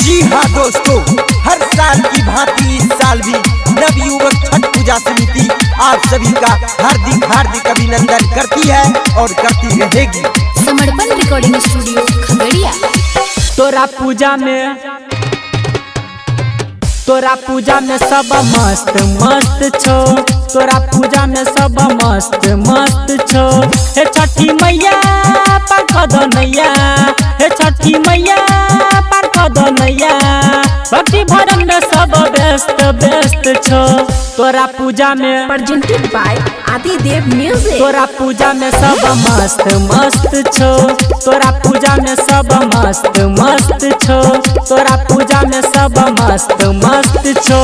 जी हाँ दोस्तों, हर साल की भांति इस साल भी नवयुवक छठ पूजा समिति आप सभी का हार्दिक अभिनंदन करती है और करती रहेगी। समर्पण रिकॉर्डिंग स्टूडियो खगड़िया। तोरा पूजा में सब मस्त मस्त छो, तोरा पूजा में सब मस्त मस्त छो। हे छठी मैया पार कर दो नैया, हे छठी मैया पार कर दो नैया। भक्ति भजन में सब व्यस्त व्यस्त छो। तोरा पूजा में प्रेजेंटेड बाय आदिदेव म्यूजिक। तोरा पूजा में सब मस्त मस्त छो, तोरा पूजा में सब मस्त मस्त छो, तोरा पूजा में सब मस्त मस्त छो।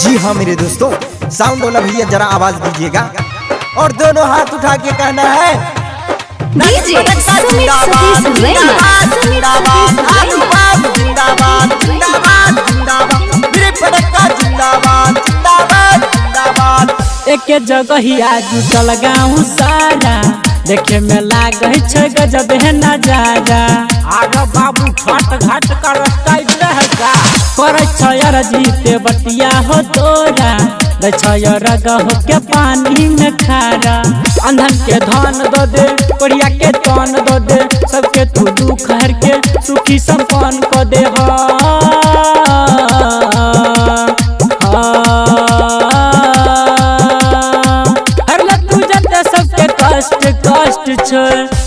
जी हाँ मेरे दोस्तों, साउंड वाला भैया जरा आवाज दीजिएगा और दोनों हाथ उठा के कहना है डीजे सुमित सतीश रैना। एक जगहिया जुटल गाँव सारा, देखे में लागे छै गजब है नजारा। आगे बाबू छठ घाट कर करे छयर जीते बटिया हो तोरा, छयर गहो के पानी में खारा। अंधन के धन दो दे, कोरिया के तन दो दे, सबके तू दुख हर के सुखी संपन्न को दे।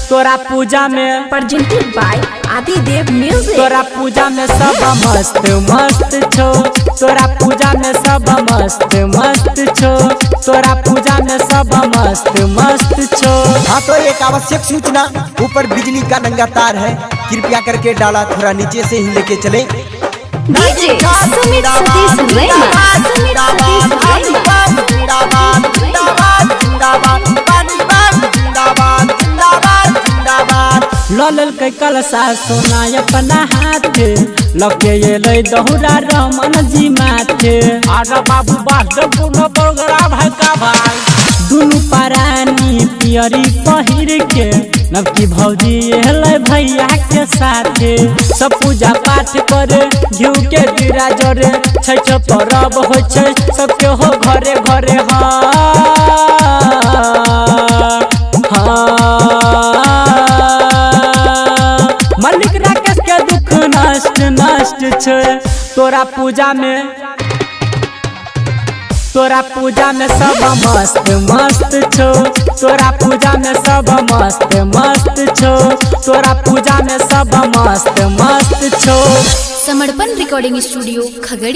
तोरा पूजा में प्रेजेंटेड बाय आदिदेव म्यूजिक। तोरा पूजा में सब मस्त मस्त छो, तोरा पूजा में सब मस्त मस्त छो, तोरा पूजा में सब मस्त मस्त छो। हाँ तो एक आवश्यक सूचना, ऊपर बिजली का नंगा तार है, कृपया करके डाला थोड़ा नीचे से ही लेके चले। डीजे सुमित सतीश रैना। लल के कलसा सोना अपना हाथ, लगे ये ले दहुरा रमन जी माथे। आजा बाबू बात पुनो बगड़ा भका भाई, दुनु परानी पियरी पहिर के नवकी भौजी हेले भैया के साथे। सब पूजा पाठ करे घिउ के दिरा जरे, छठ पर्व हो छै सबके हो घरे घरे। मालिक राकेश के दुख नष्ट नष्ट छै। तोरा पूजा में सब मस्त मस्त छो, तोरा पूजा में सब मस्त मस्त छो, तोरा पूजा में सब मस्त मस्त छो। समर्पण रिकॉर्डिंग स्टूडियो खगड़िया।